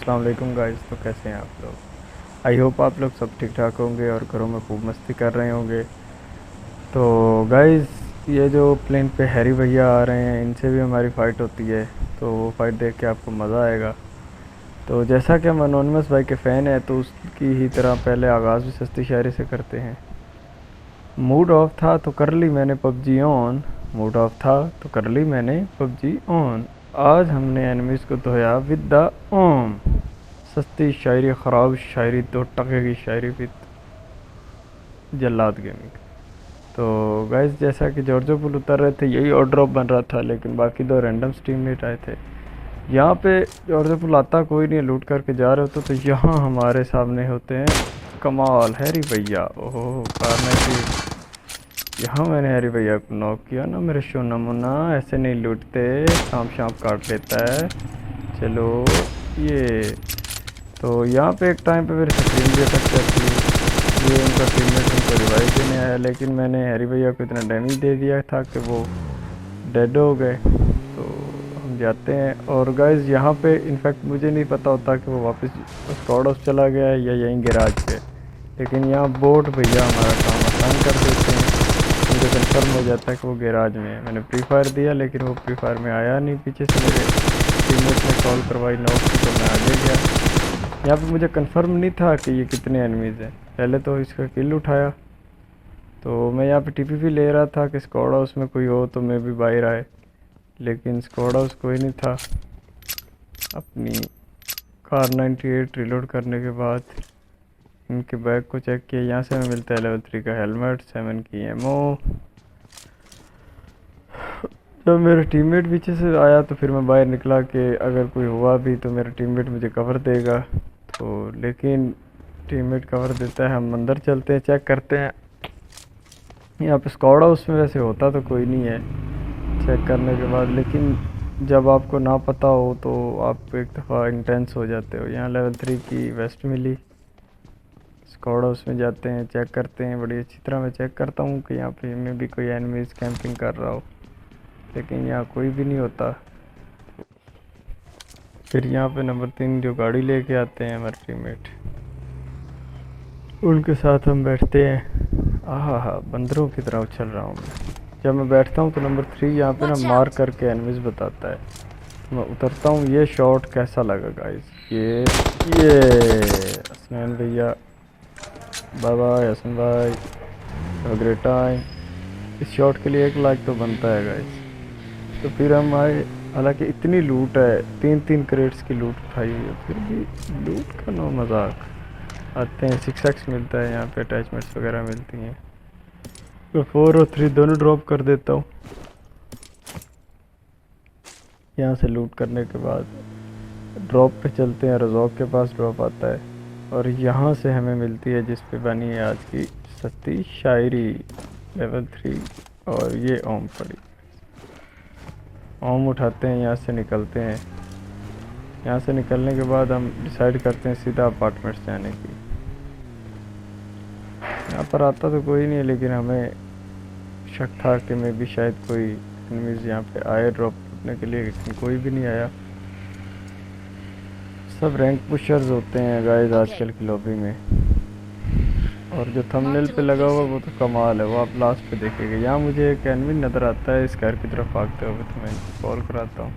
अस्सलाम वालेकुम गाइस। तो कैसे हैं आप लोग? आई होप आप लोग सब ठीक ठाक होंगे और घरों में खूब मस्ती कर रहे होंगे। तो गाइस, ये जो प्लेन पे हैरी भैया आ रहे हैं, इनसे भी हमारी फ़ाइट होती है। तो वो फ़ाइट देख के आपको मज़ा आएगा। तो जैसा कि हम अनोनिमस भाई के फ़ैन हैं, तो उसकी ही तरह पहले आगाज़ भी सस्ती शायरी से करते हैं। मूड ऑफ था तो कर ली मैंने पबजी ऑन। मूड ऑफ था तो कर ली मैंने पबजी ऑन। आज हमने एनिमीज़ को धोया विद द ओम। सस्ती शायरी, ख़राब शायरी, 2 टके की शायरी विद जल्लाद गेमिंग। तो गाइस, जैसा कि जॉर्जो पुल उतर रहे थे, यही और ड्रॉप बन रहा था, लेकिन बाकी 2 रैंडम टीममेट आए थे। यहाँ पे जॉर्जो पुल आता कोई नहीं, लूट करके जा रहे होते। तो यहाँ हमारे सामने होते हैं कमाल हैरी भैया। ओहो, कार की यहाँ मैंने हैरी भैया को नॉक किया ना। मेरे शो नमूना ऐसे नहीं लूटते, सांप शाम काट लेता है। चलो ये, तो यहाँ पे एक टाइम पे मेरी स्क्रीन भी अटक जाती है। ये उनका टीममेट उनको रिवाइव देने आया, लेकिन मैंने हैरी भैया को इतना डैमेज दे दिया था कि वो डेड हो गए। तो हम जाते हैं, और गाइस यहाँ पे इनफैक्ट मुझे नहीं पता होता कि वो वापस स्क्वाड हाउस चला गया है या यहीं गैराज पे। लेकिन यहाँ बोट भैया हमारा काम आसान कर देते हैं। मुझे कंफर्म हो जाता है कि वो गैराज में है। मैंने प्री फायर दिया, लेकिन वो प्री फायर में आया नहीं। पीछे से मेरे टीममेट ने कॉल करवाई नॉक की, तो मैं आगे गया। यहाँ पे मुझे कंफर्म नहीं था कि ये कितने एनिमीज़ हैं। पहले तो इसका किल उठाया, तो मैं यहाँ पे टीपीपी ले रहा था कि स्क्वाड हाउस में कोई हो तो मैं भी बाहर आए, लेकिन स्क्वाड हाउस कोई नहीं था। अपनी कार 98 रिलोड करने के बाद इनके बैग को चेक किया। यहाँ से हमें मिलता है लेवल 3 का हेलमेट, 7 की एमओ। जब मेरा टीममेट पीछे से आया तो फिर मैं बाहर निकला कि अगर कोई हुआ भी तो मेरा टीममेट मुझे कवर देगा। तो लेकिन टीममेट कवर देता है। हम अंदर चलते हैं, चेक करते हैं। यहाँ पे स्क्वाड हाउस में वैसे होता तो कोई नहीं है चेक करने के बाद, लेकिन जब आपको ना पता हो तो आप एक दफ़ा इंटेंस हो जाते हो। यहाँ लेवल 3 की वेस्ट मिली। स्क्वाड हाउस में जाते हैं, चेक करते हैं। बड़ी अच्छी तरह मैं चेक करता हूँ कि यहाँ पे में भी कोई एनिमीज़ कैंपिंग कर रहा हो, लेकिन यहाँ कोई भी नहीं होता। फिर यहाँ पे नंबर 3 जो गाड़ी लेके आते हैं हमारे टीममेट, उनके साथ हम बैठते हैं। आहा, बंदरों की तरह उछल रहा हूँ मैं। जब मैं बैठता हूँ तो नंबर 3 यहाँ पे ना मार्क करके एनिमीज बताता है। तो मैं उतरता हूँ। ये शॉट कैसा लगा गाइस? ये हसनैन भैया, बाय बाय हसन भाई, हैव अ ग्रेट टाइम। इस शॉट के लिए 1 लाख तो बनता है गाइस। तो फिर हम आए, हालांकि इतनी लूट है, 3-3 क्रेट्स की लूट उठाई हुई है, फिर भी लूट का नो मजाक। आते हैं, 6x मिलता है यहाँ पे, अटैचमेंट्स वगैरह मिलती हैं। तो 4 और 3 दोनों ड्रॉप कर देता हूँ। यहाँ से लूट करने के बाद ड्रॉप पे चलते हैं। रज़ौक के पास ड्रॉप आता है, और यहाँ से हमें मिलती है जिस पे बनी है आज की सस्ती शायरी, लेवल 3। और ये ओम पड़ी। ओम उठाते हैं, यहाँ से निकलते हैं। यहाँ से निकलने के बाद हम डिसाइड करते हैं सीधा अपार्टमेंट्स जाने की। यहाँ पर आता तो कोई नहीं है, लेकिन हमें शक था कि मैं भी शायद कोई एनिमीज़ यहाँ पे आए ड्रॉप करने के लिए, लेकिन कोई भी नहीं आया। सब रैंक पुशर्स होते हैं गाइस आजकल की लॉबी में। और जो थंबनेल पे लगा हुआ वो तो कमाल है, वो आप लास्ट पे देखेंगे। यहाँ मुझे एक एनिमी नज़र आता है इस घर की तरफ भागते हुए, तो मैं कॉल कराता हूँ।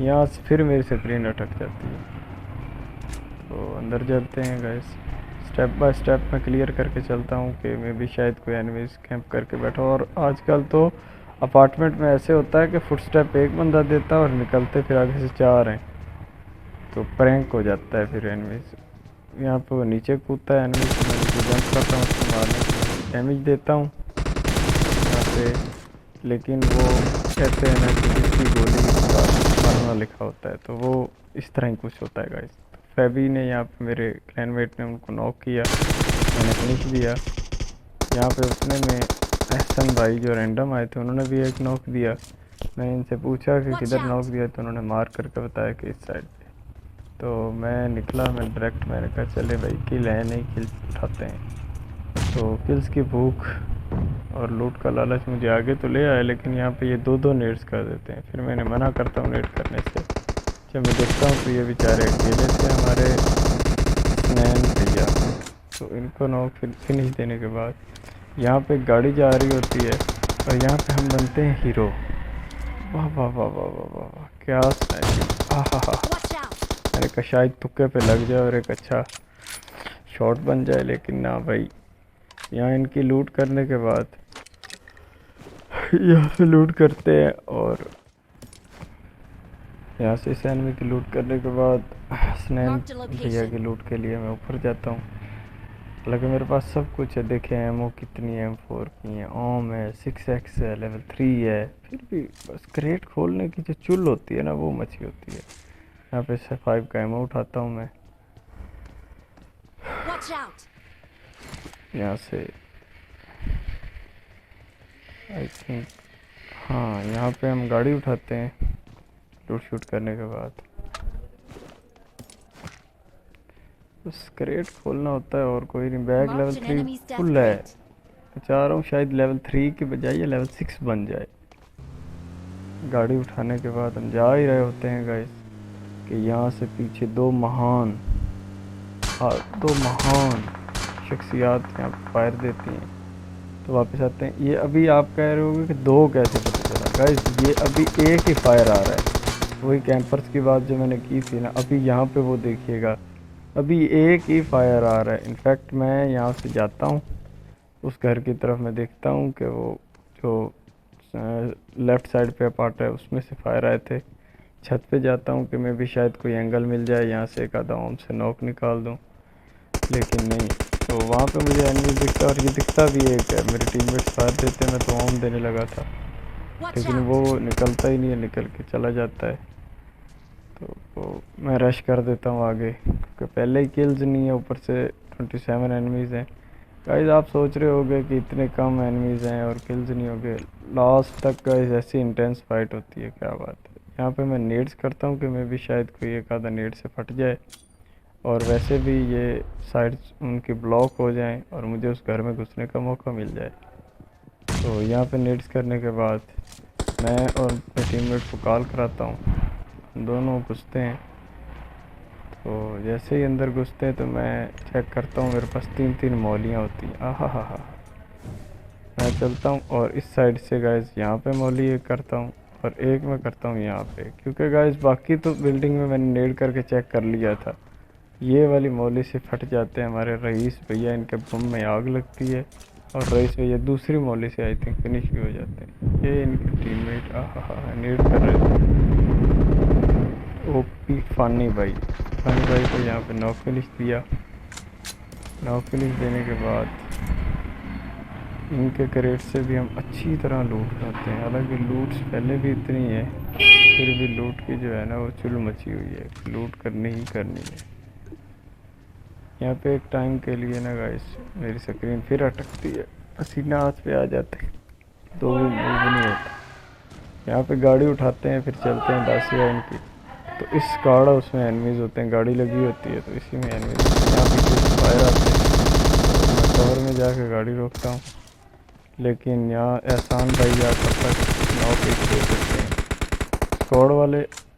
यहाँ से फिर मेरी स्क्रीन अटक जाती है। तो अंदर चलते हैं गाइस, स्टेप बाय स्टेप मैं क्लियर करके चलता हूँ कि मैं भी शायद कोई एनिमीज कैंप करके बैठा हूँ। और आजकल तो अपार्टमेंट में ऐसे होता है कि फुट स्टेप एक बंदा देता है और निकलते फिर आगे से 4 हैं, तो प्रैंक हो जाता है फिर एनिमीज। यहाँ पे वो नीचे कूदता है एनिमी, तो मैं नीचे जंप करता हूँ उसको मारने के लिए, डैमेज देता हूँ यहाँ पे। लेकिन वो कहते हैं ना कि जिसकी गोली का मरना लिखा होता है, तो वो इस तरह ही कुछ होता है गाइस। फैबी ने यहाँ पे, मेरे क्लैनमेट ने उनको नॉक किया, मैंने फिनिश दिया। यहाँ पे उतने में एहसन भाई जो रैंडम आए थे, उन्होंने भी एक नॉक दिया। मैंने इनसे पूछा कि किधर नॉक दिया, तो उन्होंने मार करके बताया कि इस साइड पे। तो मैं निकला, मैं डायरेक्ट, मैंने कहा चले भाई, किल है नहीं, किल उठाते हैं। तो किल्स की भूख और लूट का लालच मुझे आगे तो ले आया, लेकिन यहाँ पे ये 2-2 नेट्स कर देते हैं। फिर मैंने मना करता हूँ नेट करने से, जब मैं देखता हूँ तो ये बेचारे अकेले थे हमारे स्नैन भैया। तो इनको नॉक फिनिश देने के बाद यहाँ पे गाड़ी जा रही होती है और यहाँ पे हम बनते हैं हीरो। वाह वाह वाह वाह वाह वाह वाह, क्या स्नाइपिंग! आहा हा! मैंने कहा शायद तुक्के पे लग जाए और एक अच्छा शॉट बन जाए, लेकिन ना भाई। यहाँ इनकी लूट करने के बाद यहाँ से लूट करते हैं और यहाँ से इस एनिमी की लूट करने के बाद स्नैन भैया की लूट के लिए मैं ऊपर जाता हूँ। हालांकि मेरे पास सब कुछ है, देखें एमओ कितनी है, M4 की है, ओम है, 6x है, लेवल 3 है, फिर भी बस क्रेट खोलने की जो चुल होती है ना वो मची होती है। यहाँ पे से 5 का एमओ उठाता हूँ मैं यहाँ से। आई थिंक हाँ, यहाँ पे हम गाड़ी उठाते हैं लूट शूट करने के बाद। बस क्रेट खोलना होता है और कोई नहीं। बैग लेवल 3 फुल है। मैं चाह रहा हूँ शायद लेवल 3 की बजाय ये लेवल 6 बन जाए। गाड़ी उठाने के बाद हम जा ही रहे होते हैं गाइस कि यहाँ से पीछे दो महान शख्सियात यहाँ फायर देती हैं। तो वापस आते हैं। ये अभी आप कह रहे होगे कि दो कैसे पता चला? गाइस ये अभी एक ही फायर आ रहा है। वही कैंपर्स की बात जो मैंने की थी ना, अभी यहाँ पे वो देखिएगा, अभी एक ही फायर आ रहा है। इनफैक्ट मैं यहाँ से जाता हूँ उस घर की तरफ, मैं देखता हूँ कि वो जो लेफ़्ट साइड पे अपार्ट है उसमें से फायर आए थे। छत पे जाता हूँ कि मैं भी शायद कोई एंगल मिल जाए, यहाँ से एक आधा ओम से नॉक निकाल दूँ, लेकिन नहीं। तो वहाँ पे मुझे एनिमी दिखता, और ये दिखता भी एक है। मेरे टीममेट्स फायर देते, मैं तो ओम देने लगा था, लेकिन वो निकलता ही नहीं है, निकल के चला जाता है। तो वो मैं रश कर देता हूँ आगे, क्योंकि पहले ही किल्स नहीं है, ऊपर से 27 एनिमीज़ हैं। गाइस आप सोच रहे होगे कि इतने कम एनिमीज़ हैं और किल्स नहीं हो गए। लास्ट तक गाइस ऐसी इंटेंस फाइट होती है, क्या बात है। यहाँ पे मैं नेड्स करता हूँ कि मैं भी शायद कोई एक आधा नेड से फट जाए, और वैसे भी ये साइड्स उनकी ब्लॉक हो जाएं और मुझे उस घर में घुसने का मौका मिल जाए। तो यहाँ पे नेड्स करने के बाद मैं और अपने टीममेट को कॉल कराता हूँ, दोनों घुसते हैं। तो जैसे ही अंदर घुसते हैं तो मैं चेक करता हूँ, मेरे पास 3-3 मौलियाँ होती हैं। आहा हा हा। मैं चलता हूँ और इस साइड से गाइस यहाँ पे मौली एक करता हूँ और एक मैं करता हूँ यहाँ पे, क्योंकि गाइस बाकी तो बिल्डिंग में मैंने नेड करके चेक कर लिया था। ये वाली मौली से फट जाते हैं हमारे रईस भैया, इनके बम में आग लगती है, और रईस भैया दूसरी मौली से आई थिंक फिनिश भी हो जाते हैं। ये इनके टीममेट आहा नेड कर रहे थे। ओपी फानी भाई को यहाँ पे नॉक फिनिश दिया। नॉक फिनिश देने के बाद इनके क्रेट से भी हम अच्छी तरह लूट करते हैं। हालांकि लूट्स पहले भी इतनी है, फिर भी लूट की जो है ना वो चुल मची हुई है, लूट करनी ही करनी है। यहाँ पे एक टाइम के लिए ना गाइस मेरी स्क्रीन फिर अटकती है, पसीना हाथ पे आ जाता है, तो भी मूव नहीं होता। यहाँ पे गाड़ी उठाते हैं, फिर चलते हैं दासिया इनकी। तो इस गाड़ा उसमें एनिमीज़ होते हैं, गाड़ी लगी होती है तो इसी में एनिमीज़ होते हैं। यहाँ पे कुछ फायर आते हैं तो मैं कवर में जाके गाड़ी रोकता हूँ, लेकिन यहाँ एहसान भाई या तब तक नॉक एक दे सकते हैं।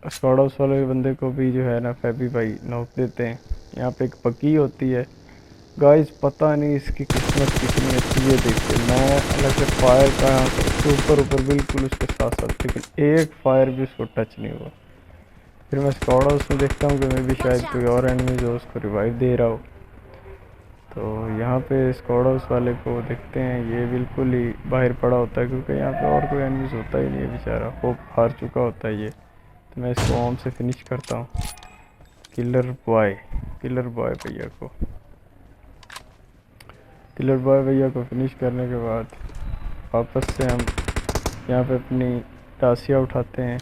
स्क्वाड हाउस वाले बंदे को भी जो है ना फैबी भाई नॉक देते हैं। यहाँ पे एक बग्गी होती है गाइस, पता नहीं इसकी किस्मत कितनी अच्छी है। देखिए मैं अलग से फायर का उसके ऊपर बिल्कुल उसके साथ साथ, लेकिन एक फायर भी उसको टच नहीं हुआ। फिर मैं स्क्वाड हाउस में देखता हूँ कि मैं भी शायद कोई और एनिमी जो उसको रिवाइव दे रहा हो। तो यहाँ पे स्क्वाड हाउस वाले को देखते हैं, ये बिल्कुल ही बाहर पड़ा होता है, क्योंकि यहाँ पे और कोई एनिमीज होता ही नहीं है, बेचारा होप हार चुका होता है ये। तो मैं इसको ओम से फिनिश करता हूँ, किलर बॉय भैया को फिनिश करने के बाद वापस से हम यहाँ पे अपनी डासिया उठाते हैं।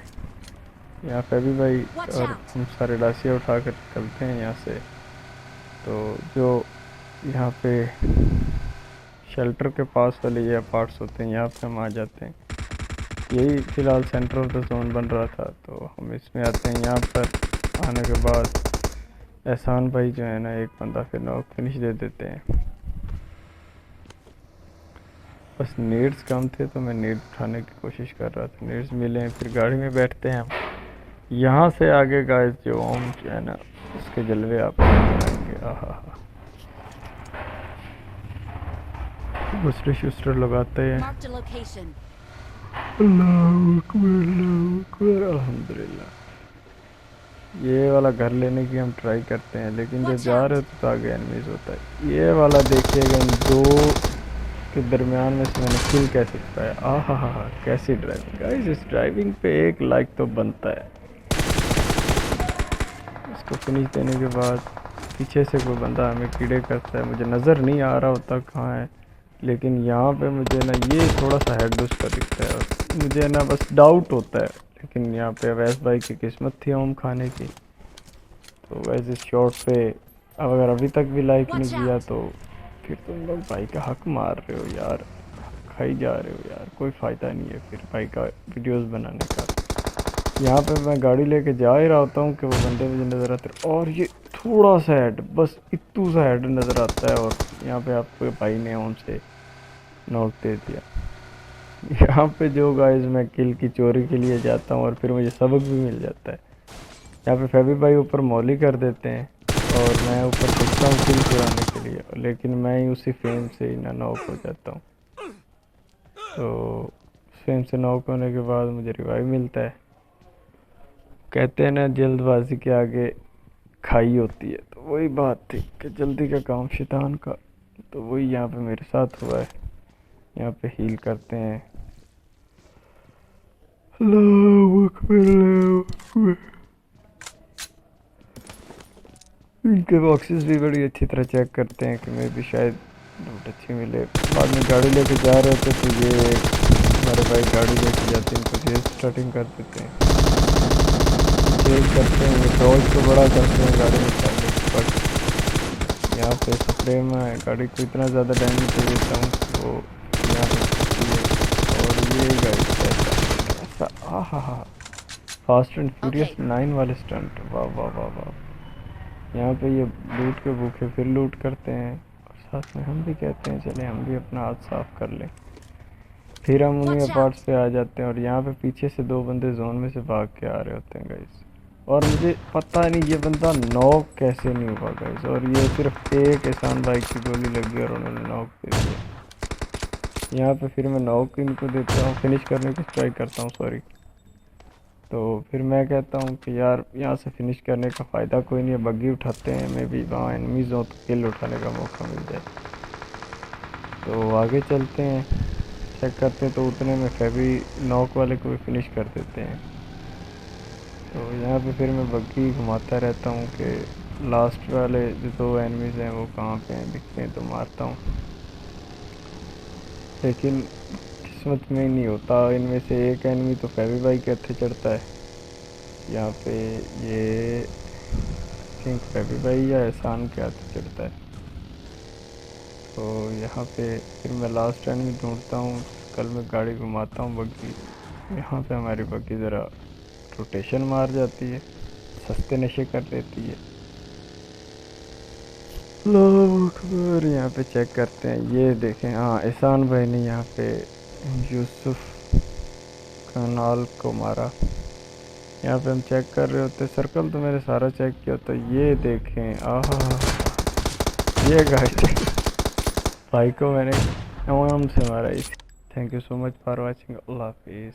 यहाँ पे भी भाई और हम सारे डासिया उठा कर निकलते हैं यहाँ से। तो जो यहाँ पे शेल्टर के पास वाले ये पार्ट्स होते हैं, यहाँ पे हम आ जाते हैं। यही फ़िलहाल सेंटर ऑफ द जोन बन रहा था, तो हम इसमें आते हैं। यहाँ पर आने के बाद एहसान भाई जो है ना एक बंदा फिर नॉक फिनिश दे देते हैं। बस नेड्स कम थे तो मैं नेड उठाने की कोशिश कर रहा था, नेड्स मिले हैं, फिर गाड़ी में बैठते हैं हम यहाँ से आगे गाइस जो ओम है ना, उसके जलवे आपको नजर आएंगे। आहा, दूसरे शूस्टर लगाते हैं। Marked a location. Allahu Akbar, Allahu Akbar, अल्हम्दुलिल्लाह। ये वाला घर लेने की हम ट्राई करते हैं, लेकिन जब Watch जा रहे out. होते तो आगे एनिमीज होता है। ये वाला देखिएगा, इन दो के दरमियान में से मैंने किल कैसे पाया। आहा हा हा, कैसी ड्राइविंग गाइस। इस ड्राइविंग पे एक लाइक तो बनता है। इसको फिनिश देने के बाद पीछे से कोई बंदा हमें कीड़े करता है, मुझे नज़र नहीं आ रहा होता कहाँ है, लेकिन यहाँ पे मुझे ना ये थोड़ा सा हेड उसका दिखता है और मुझे ना बस डाउट होता है। लेकिन यहाँ पे अवैस भाई की किस्मत थी ओम खाने की। तो वैसे इस शॉट पे अब अगर अभी तक भी लाइक नहीं Watch किया out. तो फिर तुम लोग भाई का हक मार रहे हो यार, खाई जा रहे हो यार, कोई फ़ायदा नहीं है फिर भाई का वीडियोस बनाने का। यहाँ पे मैं गाड़ी लेके जा ही रहा होता हूँ कि वो बंदे मुझे नज़र आते हैं और ये थोड़ा सा हेड, बस इतू सा हेड नज़र आता है और यहाँ पे आपको भाई ने उनसे नॉक दे दिया। यहाँ पे जो गाइस मैं किल की चोरी के लिए जाता हूँ और फिर मुझे सबक भी मिल जाता है। यहाँ पे फेबी भाई ऊपर मौली कर देते हैं और मैं ऊपर घुसता हूँ किल चुराने के लिए, लेकिन मैं ही उसी फेम से ही ना नॉक हो जाता हूँ। तो फेम से नॉक होने के बाद मुझे रिवाइव मिलता है। कहते हैं ना जल्दबाजी के आगे खाई होती है, तो वही बात थी कि जल्दी का काम शैतान का। तो वही यहाँ पे मेरे साथ हुआ है। यहाँ पे हील करते हैं। अल्लाहू अकबर, अल्लाहू अकबर। इनके बॉक्सेस भी बड़ी अच्छी तरह चेक करते हैं कि मैं भी शायद लूट अच्छी मिले। बाद में गाड़ी लेके जा रहे थे तो ये हमारे भाई गाड़ी लेके जाते हैं, इनको चेज स्टार्टिंग कर देते हैं, चेज करते हैं, ये डॉज को बड़ा करते हैं गाड़ी में पहले। बट यहाँ पे स्प्रे में गाड़ी को इतना ज़्यादा डैमेज दे देता हूँ कि वो यहाँ पे फंसती है। और ये गाइस ऐसा आहा हा, फास्ट एंड फ्यूरियस Okay. 9 वाले स्टंट, वाह वाह वाह वाह। यहाँ पे ये लूट के भूखे फिर लूट करते हैं और साथ में हम भी कहते हैं चले हम भी अपना हाथ साफ कर लें। फिर हम उन्हीं Watch अपार्ट्स out. पे आ जाते हैं और यहाँ पे पीछे से दो बंदे जोन में से भाग के आ रहे होते हैं गाइस। और मुझे पता नहीं ये बंदा नॉक कैसे नहीं हुआ गाइस, और ये सिर्फ एक एहसान भाई की गोली लगी और उन्होंने नॉक दे दिया। यहाँ पे फिर मैं नॉक इनको देता हूँ, फिनिश करने की ट्राई करता हूँ, सॉरी। तो फिर मैं कहता हूँ कि यार यहाँ से फिनिश करने का फ़ायदा कोई नहीं है, बग्गी उठाते हैं, मैं भी वहाँ एनिमीज़ हो तो किल उठाने का मौका मिल जाए। तो आगे चलते हैं, चेक करते हैं, तो उतने में फेबी नॉक वाले को भी फिनिश कर देते हैं। तो यहाँ पे फिर मैं बग्गी घुमाता रहता हूँ कि लास्ट वाले जो दो एनिमीज़ हैं वो कहाँ पे हैं, दिखते हैं तो मारता हूँ। लेकिन किस्मत में ही नहीं होता, इनमें से एक एनिमी तो फेबी भाई के हत्थे चढ़ता है। यहाँ पे ये थिंक फेबी भाई या एहसान के हाथ चढ़ता है। तो यहाँ पे फिर मैं लास्ट एंड में ढूंढता हूँ, कल मैं गाड़ी घुमाता हूँ बग्गी। यहाँ पे हमारी बग्गी ज़रा रोटेशन मार जाती है, सस्ते नशे कर लेती है। लोग अकबर, यहाँ पे चेक करते हैं, ये देखें, हाँ एहसान भाई ने यहाँ पे यूसुफ कनाल को मारा। यहाँ पे हम चेक कर रहे होते, सर्कल तो मैंने सारा चेक किया, तो ये देखें, आहा ये गाइस भाई को मैंने आराम से मारा। इस thank you so much for watching, अल्लाह हाफिज़।